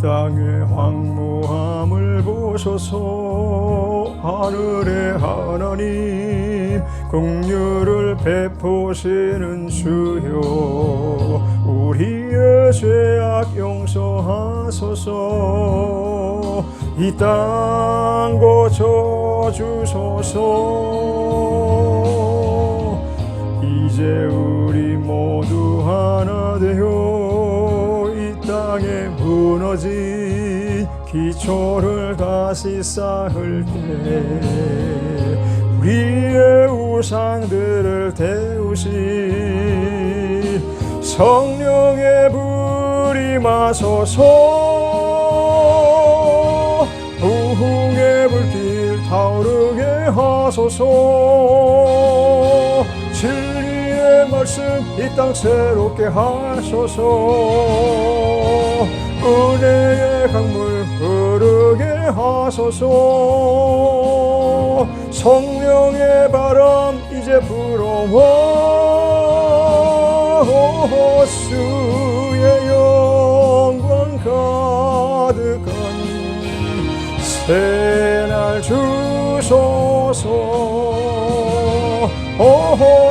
땅의 황무함을 보소서. 하늘의 하나님 긍휼을 베푸시는 주여, 우리의 죄악 용서하소서. 이 땅 고쳐주소서. 이제 우리 모두 하나 되어 이 땅에 무너진 기초를 다시 쌓을 때 우리의 우상들을 태우신 성령의 불이 임하소서. 부흥의 불길 타오르게 하소서. 진리의 말씀 이 땅 새롭게 하소서. 은혜의 강물 흐르게 하소서. 성령의 바람 이제 불어와 주의 영광 가득한 새날 주소서.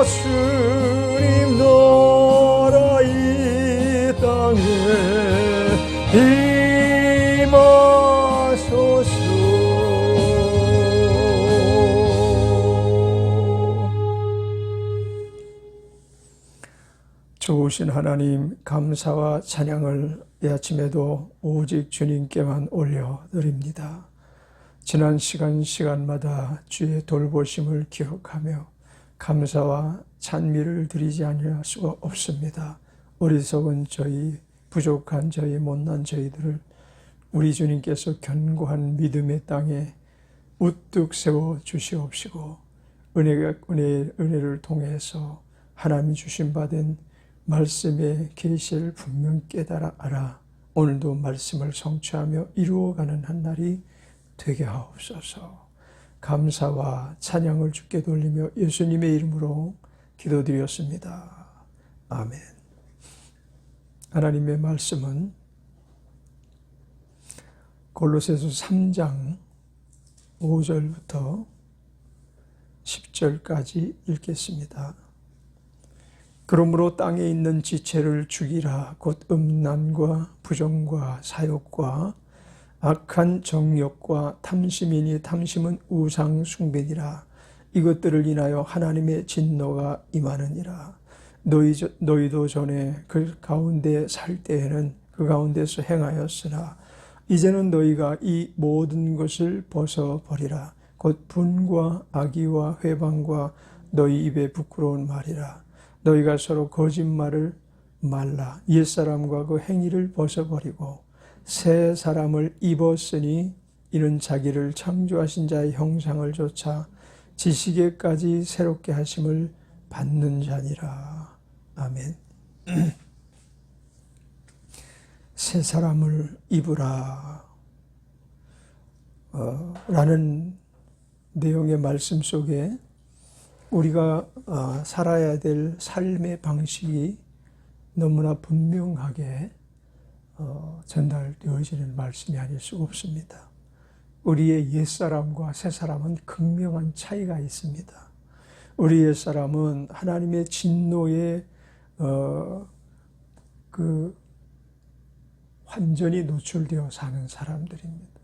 주님 나라 이 땅에 임하소서. 좋으신 하나님, 감사와 찬양을 이 아침에도 오직 주님께만 올려드립니다. 지난 시간마다 주의 돌보심을 기억하며 감사와 찬미를 드리지 않을 수가 없습니다. 어리석은 저희, 부족한 저희, 못난 저희들을 우리 주님께서 견고한 믿음의 땅에 우뚝 세워 주시옵시고 은혜를 통해서 하나님 주신 받은 말씀의 계시를 분명 깨달아 알아 오늘도 말씀을 성취하며 이루어가는 한 날이 되게 하옵소서. 감사와 찬양을 주께 돌리며 예수님의 이름으로 기도드렸습니다. 아멘. 하나님의 말씀은 골로새서 3장 5절부터 10절까지 읽겠습니다. 그러므로 땅에 있는 지체를 죽이라. 곧 음란과 부정과 사욕과 악한 정욕과 탐심이니 탐심은 우상 숭배니라. 이것들을 인하여 하나님의 진노가 임하느니라. 너희도 전에 그 가운데 살 때에는 그 가운데서 행하였으나 이제는 너희가 이 모든 것을 벗어버리라. 곧 분과 악의와 회방과 너희 입에 부끄러운 말이라. 너희가 서로 거짓말을 말라. 옛사람과 그 행위를 벗어버리고 새 사람을 입었으니 이는 자기를 창조하신 자의 형상을 조차 지식에까지 새롭게 하심을 받는 자니라. 아멘. 새 사람을 입으라 라는 내용의 말씀 속에 우리가 살아야 될 삶의 방식이 너무나 분명하게 전달되어지는 말씀이 아닐 수가 없습니다. 우리의 옛사람과 새사람은 극명한 차이가 있습니다. 우리 옛사람은 하나님의 진노에 완전히 노출되어 사는 사람들입니다.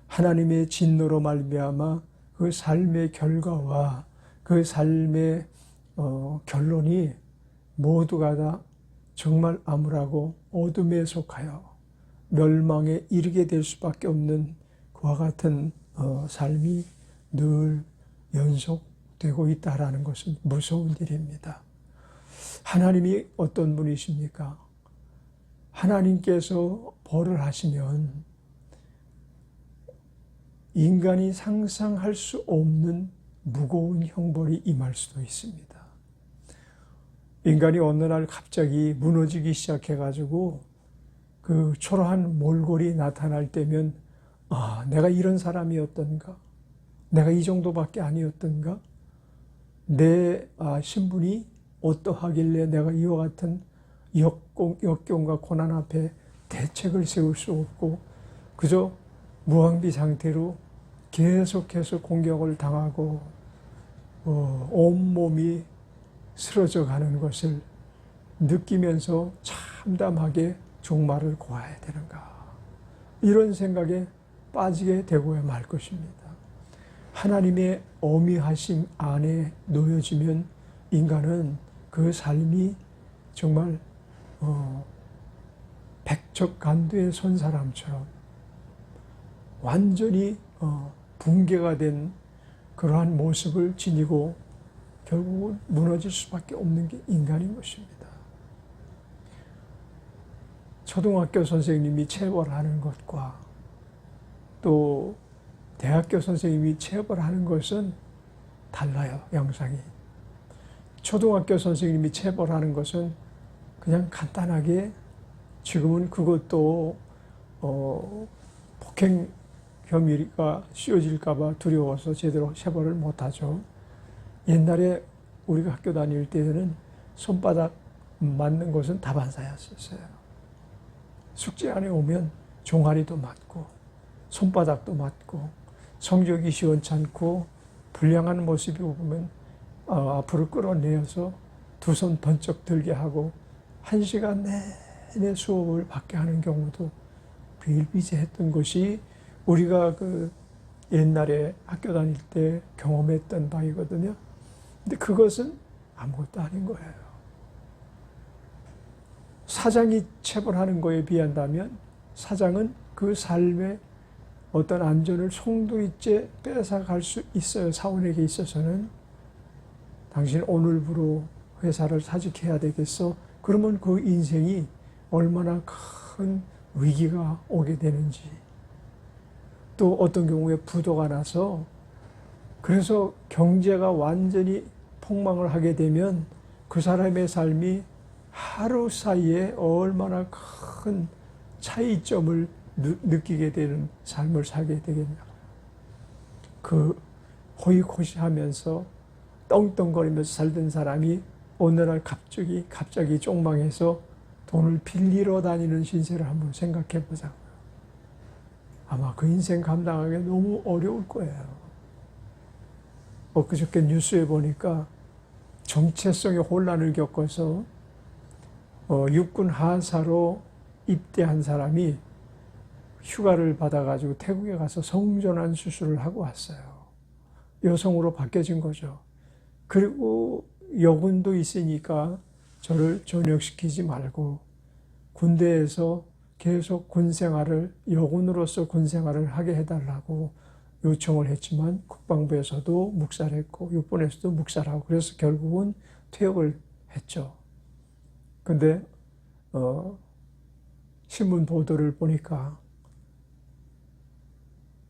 하나님의 진노로 말미암아 그 삶의 결과와 그 삶의 결론이 모두가 다 정말 암울하고 어둠에 속하여 멸망에 이르게 될 수밖에 없는 그와 같은 삶이 늘 연속되고 있다라는 것은 무서운 일입니다. 하나님이 어떤 분이십니까? 하나님께서 벌을 하시면 인간이 상상할 수 없는 무거운 형벌이 임할 수도 있습니다. 인간이 어느 날 갑자기 무너지기 시작해가지고 그 초라한 몰골이 나타날 때면 내가 이런 사람이었던가? 내가 이 정도밖에 아니었던가? 내 신분이 어떠하길래 내가 이와 같은 역경과 고난 앞에 대책을 세울 수 없고 그저 무방비 상태로 계속해서 공격을 당하고 온몸이 쓰러져 가는 것을 느끼면서 참담하게 종말을 고아야 되는가, 이런 생각에 빠지게 되고야 말 것입니다. 하나님의 어미하심 안에 놓여지면 인간은 그 삶이 정말 백척간두에 선 사람처럼 완전히 붕괴가 된 그러한 모습을 지니고 결국은 무너질 수밖에 없는 게 인간인 것입니다. 초등학교 선생님이 체벌하는 것과 또 대학교 선생님이 체벌하는 것은 달라요, 양상이. 초등학교 선생님이 체벌하는 것은 그냥 간단하게, 지금은 그것도 폭행 혐의가 씌워질까 봐 두려워서 제대로 체벌을 못하죠. 옛날에 우리가 학교 다닐 때는 손바닥 맞는 것은 다반사였었어요. 숙제 안에 오면 종아리도 맞고 손바닥도 맞고 성적이 시원찮고 불량한 모습이 보면 앞으로 끌어내어서 두 손 번쩍 들게 하고 1시간 내내 수업을 받게 하는 경우도 비일비재했던 것이 우리가 그 옛날에 학교 다닐 때 경험했던 바이거든요. 근데 그것은 아무것도 아닌 거예요. 사장이 체벌하는 거에 비한다면 사장은 그 삶의 어떤 안전을 송두리째 뺏어갈 수 있어요. 사원에게 있어서는. 당신 오늘부로 회사를 사직해야 되겠어. 그러면 그 인생이 얼마나 큰 위기가 오게 되는지. 또 어떤 경우에 부도가 나서 그래서 경제가 완전히 폭망을 하게 되면 그 사람의 삶이 하루 사이에 얼마나 큰 차이점을 느끼게 되는 삶을 살게 되겠냐. 그 호의호식하면서 떵떵거리면서 살던 사람이 어느 날 갑자기 쪽망해서 돈을 빌리러 다니는 신세를 한번 생각해 보자고요. 아마 그 인생 감당하기 너무 어려울 거예요. 엊그저께 뉴스에 보니까 정체성의 혼란을 겪어서 육군 하사로 입대한 사람이 휴가를 받아가지고 태국에 가서 성전환 수술을 하고 왔어요. 여성으로 바뀌어진 거죠. 그리고 여군도 있으니까 저를 전역시키지 말고 군대에서 계속 군생활을, 여군으로서 군생활을 하게 해달라고 요청을 했지만 국방부에서도 묵살했고 육본에서도 묵살하고 그래서 결국은 퇴역을 했죠. 근데 신문 보도를 보니까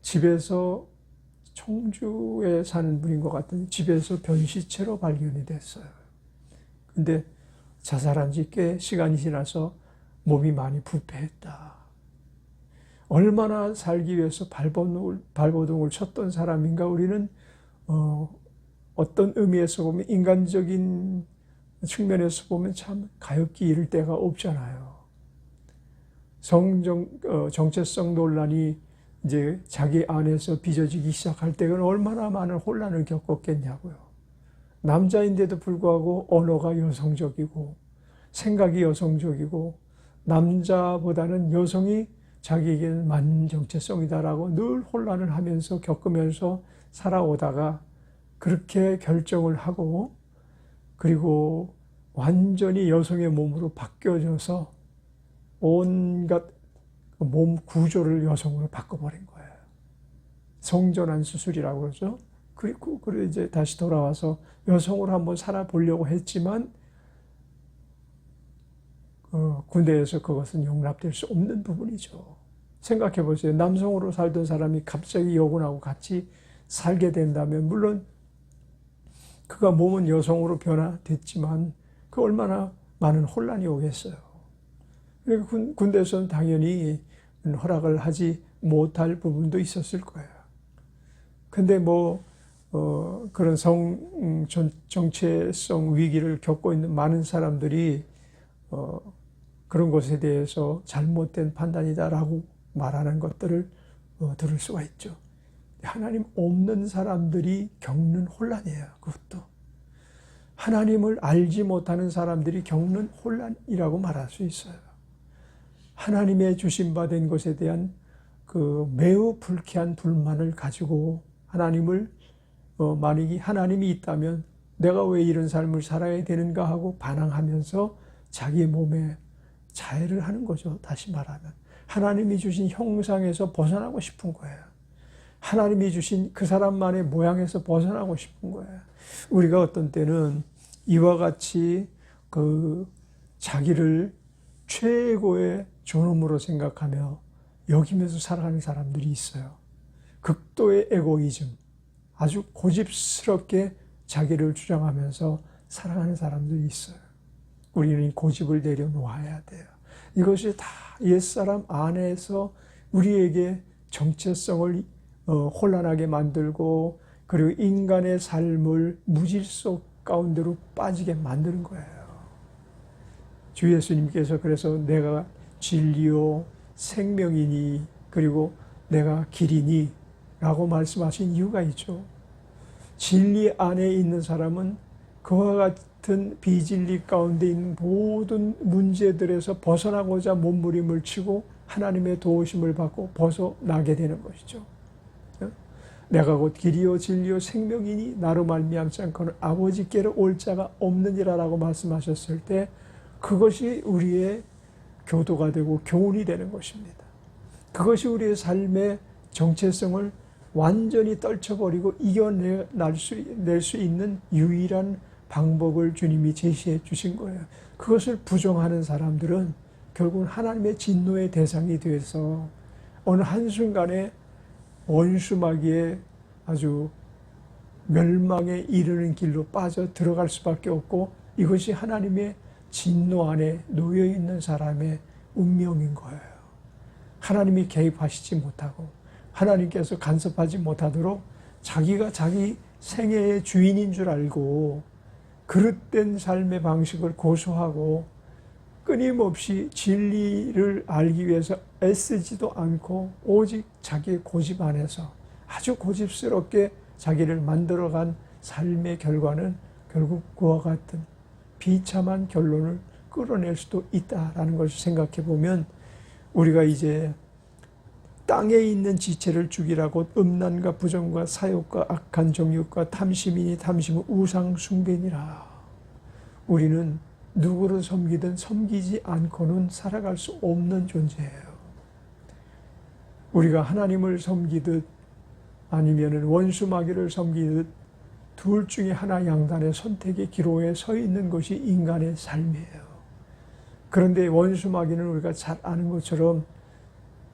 집에서, 청주에 사는 분인 것 같은데 집에서 변시체로 발견이 됐어요. 근데 자살한 지 꽤 시간이 지나서 몸이 많이 부패했다. 얼마나 살기 위해서 발버둥을 쳤던 사람인가. 우리는 어떤 의미에서 보면, 인간적인 측면에서 보면 참 가엾기 이를 데가 없잖아요. 정체성 논란이 이제 자기 안에서 빚어지기 시작할 때는 얼마나 많은 혼란을 겪었겠냐고요. 남자인데도 불구하고 언어가 여성적이고 생각이 여성적이고 남자보다는 여성이 자기에게는 맞는 정체성이다라고 늘 혼란을 하면서 겪으면서 살아오다가 그렇게 결정을 하고 그리고 완전히 여성의 몸으로 바뀌어져서 온갖 몸 구조를 여성으로 바꿔버린 거예요. 성전환 수술이라고 그러죠. 그리고 이제 다시 돌아와서 여성으로 한번 살아보려고 했지만 군대에서 그것은 용납될 수 없는 부분이죠. 생각해 보세요. 남성으로 살던 사람이 갑자기 여군하고 같이 살게 된다면 물론 그가 몸은 여성으로 변화됐지만 그 얼마나 많은 혼란이 오겠어요. 그러니까 군대에서는 당연히 허락을 하지 못할 부분도 있었을 거예요. 근데 그런 정체성 위기를 겪고 있는 많은 사람들이 그런 것에 대해서 잘못된 판단이다라고 말하는 것들을 들을 수가 있죠. 하나님 없는 사람들이 겪는 혼란이에요. 그것도 하나님을 알지 못하는 사람들이 겪는 혼란이라고 말할 수 있어요. 하나님의 주신받은 것에 대한 그 매우 불쾌한 불만을 가지고 하나님을 만약에 하나님이 있다면 내가 왜 이런 삶을 살아야 되는가 하고 반항하면서 자기 몸에 자해를 하는 거죠. 다시 말하면 하나님이 주신 형상에서 벗어나고 싶은 거예요. 하나님이 주신 그 사람만의 모양에서 벗어나고 싶은 거예요. 우리가 어떤 때는 이와 같이 그 자기를 최고의 존엄으로 생각하며 여기면서 살아가는 사람들이 있어요. 극도의 에고이즘, 아주 고집스럽게 자기를 주장하면서 살아가는 사람들이 있어요. 우리는 고집을 내려놓아야 돼요. 이것이 다 옛사람 안에서 우리에게 정체성을 혼란하게 만들고 그리고 인간의 삶을 무질서 가운데로 빠지게 만드는 거예요. 주 예수님께서 그래서 내가 진리요 생명이니 그리고 내가 길이니 라고 말씀하신 이유가 있죠. 진리 안에 있는 사람은 그와 같은 비진리 가운데 있는 모든 문제들에서 벗어나고자 몸부림을 치고 하나님의 도우심을 받고 벗어나게 되는 것이죠. 내가 곧 길이요 진리요 생명이니 나로 말미암지 않고는 아버지께로 올 자가 없느니라라고 말씀하셨을 때 그것이 우리의 교도가 되고 교훈이 되는 것입니다. 그것이 우리의 삶의 정체성을 완전히 떨쳐버리고 이겨낼 수 있는 유일한 방법을 주님이 제시해 주신 거예요. 그것을 부정하는 사람들은 결국은 하나님의 진노의 대상이 돼서 어느 한순간에 원수마귀의 아주 멸망에 이르는 길로 빠져 들어갈 수밖에 없고 이것이 하나님의 진노 안에 놓여 있는 사람의 운명인 거예요. 하나님이 개입하시지 못하고 하나님께서 간섭하지 못하도록 자기가 자기 생애의 주인인 줄 알고 그릇된 삶의 방식을 고수하고 끊임없이 진리를 알기 위해서 애쓰지도 않고 오직 자기의 고집 안에서 아주 고집스럽게 자기를 만들어간 삶의 결과는 결국 그와 같은 비참한 결론을 끌어낼 수도 있다라는 것을 생각해 보면 우리가 이제 땅에 있는 지체를 죽이라고 음란과 부정과 사욕과 악한 정욕과 탐심이니 탐심은 우상 숭배니라. 우리는 누구를 섬기든 섬기지 않고는 살아갈 수 없는 존재예요. 우리가 하나님을 섬기듯 아니면 원수 마귀를 섬기듯 둘 중에 하나 양단의 선택의 기로에 서 있는 것이 인간의 삶이에요. 그런데 원수 마귀는 우리가 잘 아는 것처럼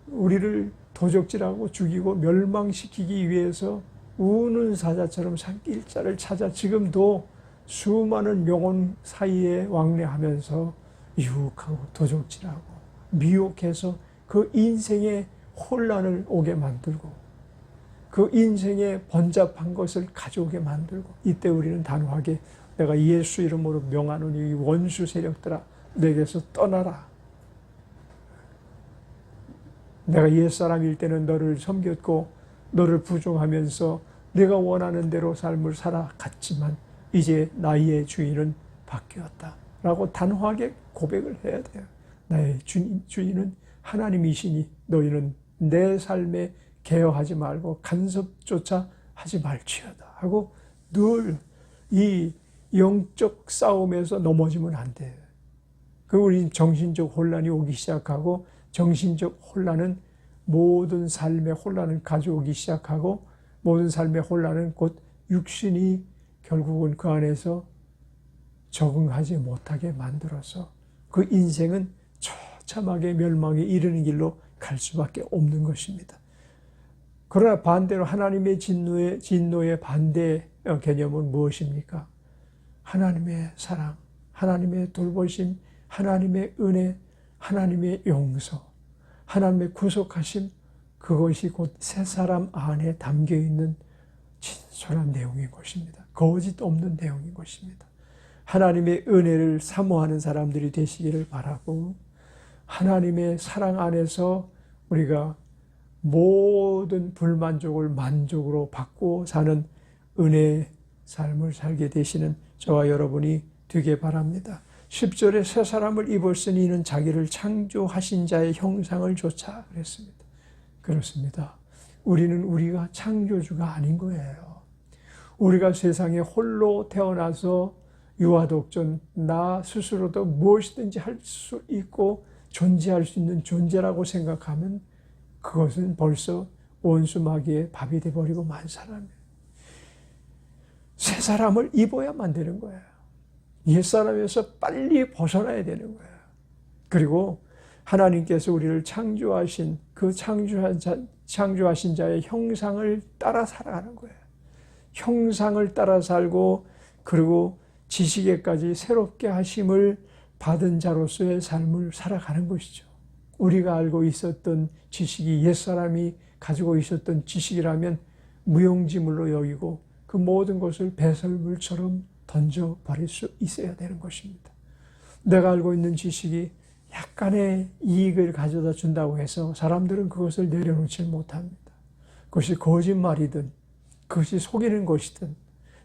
우리를 도적질하고 죽이고 멸망시키기 위해서 우는 사자처럼 산길자를 찾아 지금도 수많은 영혼 사이에 왕래하면서 유혹하고 도적질하고 미혹해서 그 인생의 혼란을 오게 만들고 그 인생의 번잡한 것을 가져오게 만들고 이때 우리는 단호하게 내가 예수 이름으로 명하노니 이 원수 세력들아 내게서 떠나라. 내가 옛사람일 때는 너를 섬겼고 너를 부종하면서 내가 원하는 대로 삶을 살아갔지만 이제 나의 주인은 바뀌었다 라고 단호하게 고백을 해야 돼요. 나의 주인은 하나님이시니 너희는 내 삶에 개혁하지 말고 간섭조차 하지 말지어다 하고 늘 이 영적 싸움에서 넘어지면 안 돼요. 그리고 우리 정신적 혼란이 오기 시작하고 정신적 혼란은 모든 삶의 혼란을 가져오기 시작하고 모든 삶의 혼란은 곧 육신이 결국은 그 안에서 적응하지 못하게 만들어서 그 인생은 처참하게 멸망에 이르는 길로 갈 수밖에 없는 것입니다. 그러나 반대로 하나님의 진노의 반대 개념은 무엇입니까? 하나님의 사랑, 하나님의 돌보심, 하나님의 은혜, 하나님의 용서, 하나님의 구속하심, 그것이 곧 새 사람 안에 담겨있는 진솔한 내용인 것입니다. 거짓 없는 내용인 것입니다. 하나님의 은혜를 사모하는 사람들이 되시기를 바라고 하나님의 사랑 안에서 우리가 모든 불만족을 만족으로 바꾸어 사는 은혜의 삶을 살게 되시는 저와 여러분이 되게 바랍니다. 10절에 새 사람을 입었으니 이는 자기를 창조하신 자의 형상을 좇아 그랬습니다. 그렇습니다. 우리는 우리가 창조주가 아닌 거예요. 우리가 세상에 홀로 태어나서 유아독존 나 스스로도 무엇이든지 할 수 있고 존재할 수 있는 존재라고 생각하면 그것은 벌써 원수 마귀의 밥이 돼버리고 만 사람이에요. 새 사람을 입어야만 되는 거예요. 옛사람에서 빨리 벗어나야 되는 거예요. 그리고 하나님께서 우리를 창조하신 그 창조하신 자의 형상을 따라 살아가는 거예요. 형상을 따라 살고 그리고 지식에까지 새롭게 하심을 받은 자로서의 삶을 살아가는 것이죠. 우리가 알고 있었던 지식이 옛사람이 가지고 있었던 지식이라면 무용지물로 여기고 그 모든 것을 배설물처럼 던져버릴 수 있어야 되는 것입니다. 내가 알고 있는 지식이 약간의 이익을 가져다 준다고 해서 사람들은 그것을 내려놓지 못합니다. 그것이 거짓말이든 그것이 속이는 것이든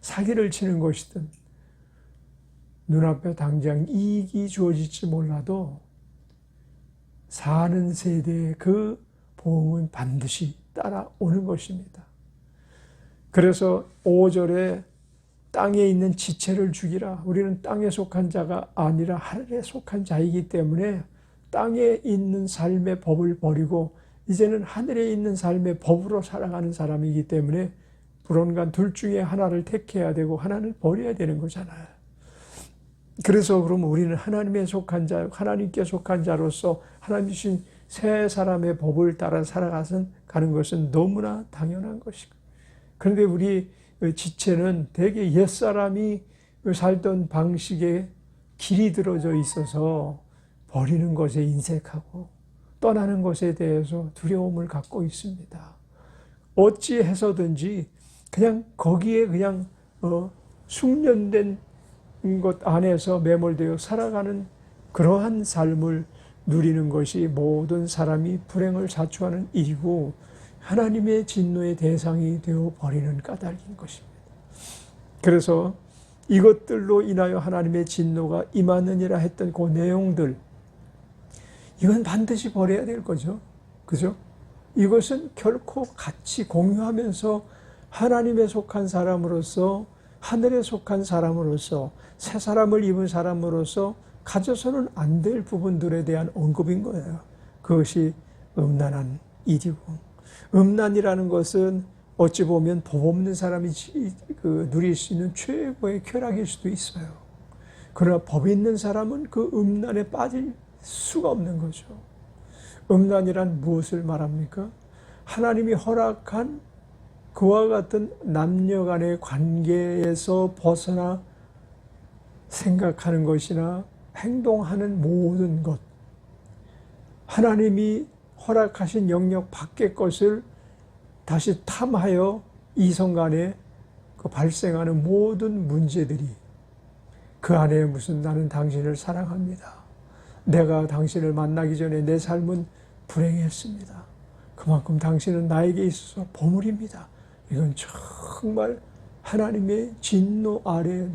사기를 치는 것이든 눈앞에 당장 이익이 주어질지 몰라도 사는 세대의 그 보응은 반드시 따라오는 것입니다. 그래서 5절에 땅에 있는 지체를 죽이라. 우리는 땅에 속한 자가 아니라 하늘에 속한 자이기 때문에 땅에 있는 삶의 법을 버리고 이제는 하늘에 있는 삶의 법으로 살아가는 사람이기 때문에 불언간 둘 중에 하나를 택해야 되고 하나를 버려야 되는 거잖아요. 그래서 그러면 우리는 하나님에 속한 자, 하나님께 속한 자로서 하나님 주신 새 사람의 법을 따라 살아가는 것은 너무나 당연한 것이고, 그런데 우리 지체는 대개 옛사람이 살던 방식에 길이 들어져 있어서 버리는 것에 인색하고 떠나는 것에 대해서 두려움을 갖고 있습니다. 어찌해서든지 그냥 거기에 그냥 숙련된 것 안에서 매몰되어 살아가는 그러한 삶을 누리는 것이 모든 사람이 불행을 자초하는 일이고 하나님의 진노의 대상이 되어 버리는 까닭인 것입니다. 그래서 이것들로 인하여 하나님의 진노가 임하느니라 했던 그 내용들, 이건 반드시 버려야 될 거죠. 그죠? 이것은 결코 같이 공유하면서 하나님에 속한 사람으로서, 하늘에 속한 사람으로서, 새 사람을 입은 사람으로서 가져서는 안 될 부분들에 대한 언급인 거예요. 그것이 음란한 일이고, 음란이라는 것은 어찌 보면 법 없는 사람이 누릴 수 있는 최고의 쾌락일 수도 있어요. 그러나 법 있는 사람은 그 음란에 빠질 수가 없는 거죠. 음란이란 무엇을 말합니까? 하나님이 허락한 그와 같은 남녀 간의 관계에서 벗어나 생각하는 것이나 행동하는 모든 것, 하나님이 허락하신 영역 밖의 것을 다시 탐하여 이성 간에 발생하는 모든 문제들이 그 안에 무슨 나는 당신을 사랑합니다. 내가 당신을 만나기 전에 내 삶은 불행했습니다. 그만큼 당신은 나에게 있어서 보물입니다. 이건 정말 하나님의 진노 아래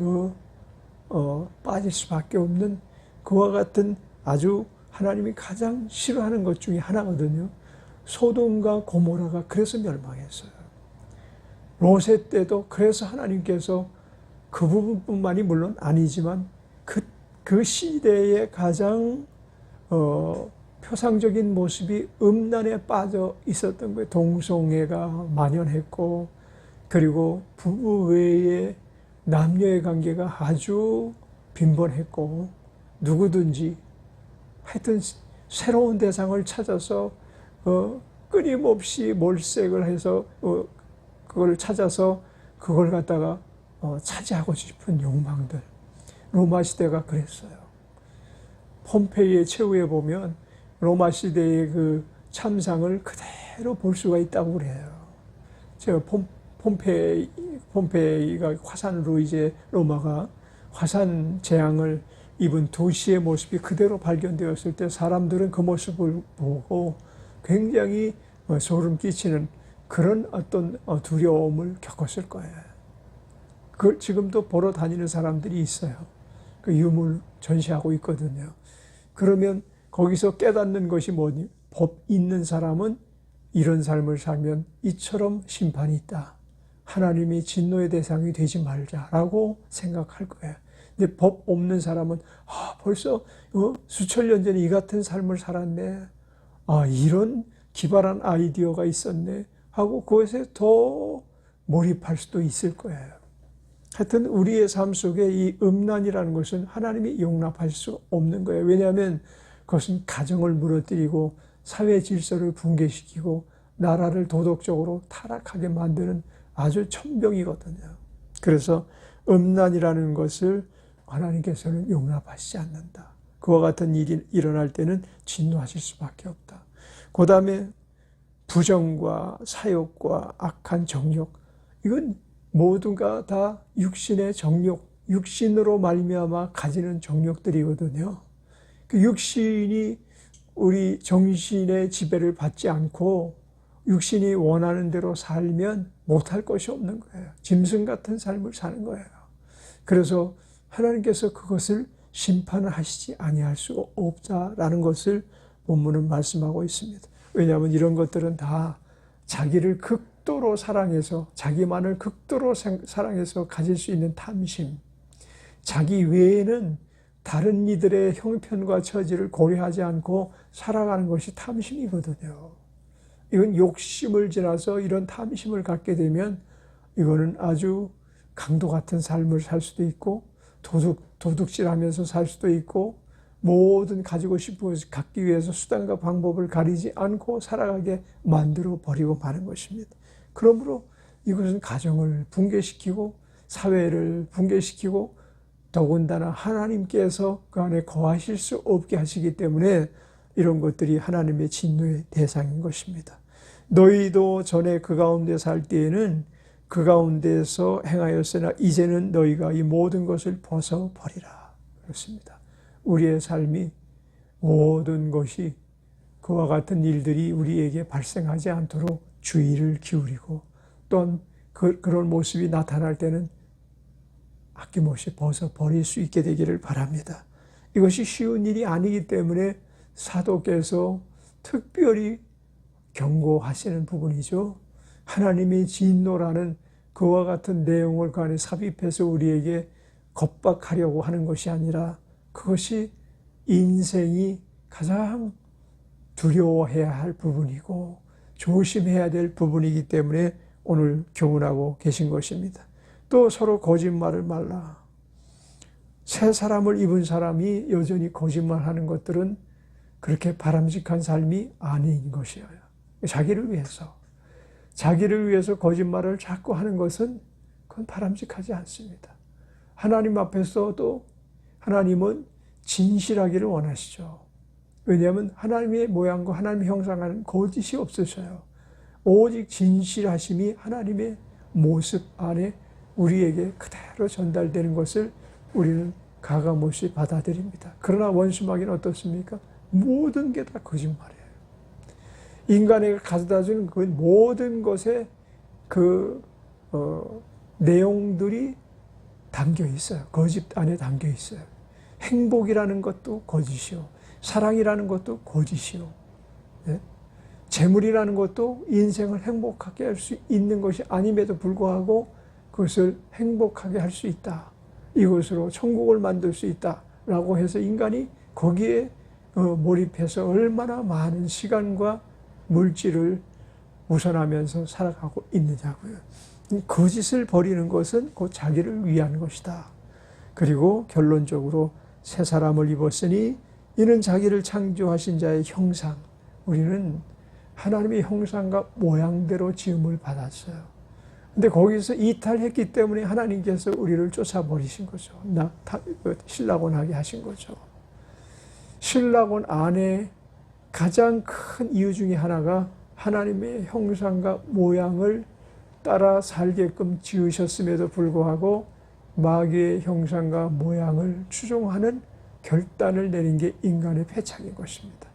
빠질 수밖에 없는 그와 같은 아주 하나님이 가장 싫어하는 것 중에 하나거든요. 소돔과 고모라가 그래서 멸망했어요. 롯의 때도 그래서 하나님께서 그 부분뿐만이 물론 아니지만 그 시대의 가장 표상적인 모습이 음란에 빠져 있었던 거예요. 동성애가 만연했고, 그리고 부부 외에 남녀의 관계가 아주 빈번했고, 누구든지 하여튼 새로운 대상을 찾아서 끊임없이 몰색을 해서 그걸 찾아서 그걸 갖다가 차지하고 싶은 욕망들. 로마 시대가 그랬어요. 폼페이의 최후에 보면 로마 시대의 그 참상을 그대로 볼 수가 있다고 그래요. 제가 폼페이가 화산으로 이제 로마가 화산 재앙을 입은 도시의 모습이 그대로 발견되었을 때 사람들은 그 모습을 보고 굉장히 소름 끼치는 그런 어떤 두려움을 겪었을 거예요. 그걸 지금도 보러 다니는 사람들이 있어요. 그 유물 전시하고 있거든요. 그러면 거기서 깨닫는 것이 뭐니? 법 있는 사람은 이런 삶을 살면 이처럼 심판이 있다. 하나님이 진노의 대상이 되지 말자라고 생각할 거예요. 근데 법 없는 사람은 벌써 수천 년 전에 이 같은 삶을 살았네. 이런 기발한 아이디어가 있었네 하고 그것에 더 몰입할 수도 있을 거예요. 하여튼 우리의 삶 속에 이 음란이라는 것은 하나님이 용납할 수 없는 거예요. 왜냐하면 그것은 가정을 무너뜨리고 사회 질서를 붕괴시키고 나라를 도덕적으로 타락하게 만드는 아주 천병이거든요. 그래서 음란이라는 것을 하나님께서는 용납하시지 않는다. 그와 같은 일이 일어날 때는 진노하실 수밖에 없다. 그 다음에 부정과 사욕과 악한 정욕, 이건 모두가 다 육신의 정욕, 육신으로 말미암아 가지는 정욕들이거든요. 그 육신이 우리 정신의 지배를 받지 않고 육신이 원하는 대로 살면 못할 것이 없는 거예요. 짐승 같은 삶을 사는 거예요. 그래서 하나님께서 그것을 심판을 하시지 아니할 수 없다라는 것을 본문은 말씀하고 있습니다. 왜냐하면 이런 것들은 다 자기를 극도로 사랑해서 자기만을 극도로 사랑해서 가질 수 있는 탐심, 자기 외에는 다른 이들의 형편과 처지를 고려하지 않고 살아가는 것이 탐심이거든요. 이건 욕심을 지나서 이런 탐심을 갖게 되면 이거는 아주 강도 같은 삶을 살 수도 있고 도둑질하면서 살 수도 있고 모든 가지고 싶은 것을 갖기 위해서 수단과 방법을 가리지 않고 살아가게 만들어 버리고 마는 것입니다. 그러므로 이것은 가정을 붕괴시키고 사회를 붕괴시키고 더군다나 하나님께서 그 안에 거하실 수 없게 하시기 때문에 이런 것들이 하나님의 진노의 대상인 것입니다. 너희도 전에 그 가운데 살 때에는 그 가운데서 행하였으나 이제는 너희가 이 모든 것을 벗어버리라. 그렇습니다. 우리의 삶이 모든 것이 그와 같은 일들이 우리에게 발생하지 않도록 주의를 기울이고 또한 그런 모습이 나타날 때는 아낌없이 벗어버릴 수 있게 되기를 바랍니다. 이것이 쉬운 일이 아니기 때문에 사도께서 특별히 경고하시는 부분이죠. 하나님의 진노라는 그와 같은 내용을 그 안에 삽입해서 우리에게 겁박하려고 하는 것이 아니라 그것이 인생이 가장 두려워해야 할 부분이고 조심해야 될 부분이기 때문에 오늘 교훈하고 계신 것입니다. 또 서로 거짓말을 말라. 새 사람을 입은 사람이 여전히 거짓말하는 것들은 그렇게 바람직한 삶이 아닌 것이에요. 자기를 위해서 거짓말을 자꾸 하는 것은 그건 바람직하지 않습니다. 하나님 앞에서도 하나님은 진실하기를 원하시죠. 왜냐하면 하나님의 모양과 하나님의 형상과는 거짓이 없으셔요. 오직 진실하심이 하나님의 모습 안에 우리에게 그대로 전달되는 것을 우리는 가감없이 받아들입니다. 그러나 원수마귀는 어떻습니까? 모든 게 다 거짓말이에요. 인간에게 가져다주는 그 모든 것에 내용들이 담겨 있어요. 거짓 안에 담겨 있어요. 행복이라는 것도 거짓이요. 사랑이라는 것도 거짓이요. 네? 재물이라는 것도 인생을 행복하게 할 수 있는 것이 아님에도 불구하고 그것을 행복하게 할 수 있다. 이것으로 천국을 만들 수 있다라고 해서 인간이 거기에 몰입해서 얼마나 많은 시간과 물질을 우선하면서 살아가고 있느냐고요. 거짓을 버리는 것은 곧 자기를 위한 것이다. 그리고 결론적으로 새 사람을 입었으니 이는 자기를 창조하신 자의 형상. 우리는 하나님의 형상과 모양대로 지음을 받았어요. 근데 거기서 이탈했기 때문에 하나님께서 우리를 쫓아버리신 거죠. 신라곤하게 하신 거죠. 신라곤 안에 가장 큰 이유 중에 하나가 하나님의 형상과 모양을 따라 살게끔 지으셨음에도 불구하고 마귀의 형상과 모양을 추종하는 결단을 내린 게 인간의 패착인 것입니다.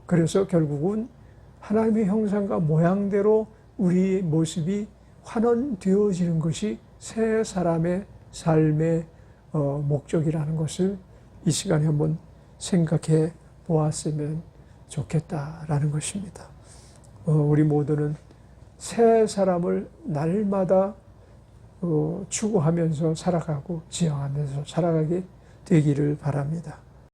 그래서 결국은 하나님의 형상과 모양대로 우리의 모습이 환원되어지는 것이 새 사람의 삶의 목적이라는 것을 이 시간에 한번 생각해 보았으면 좋겠다라는 것입니다. 우리 모두는 새 사람을 날마다 추구하면서 살아가고 지향하면서 살아가게 되기를 바랍니다.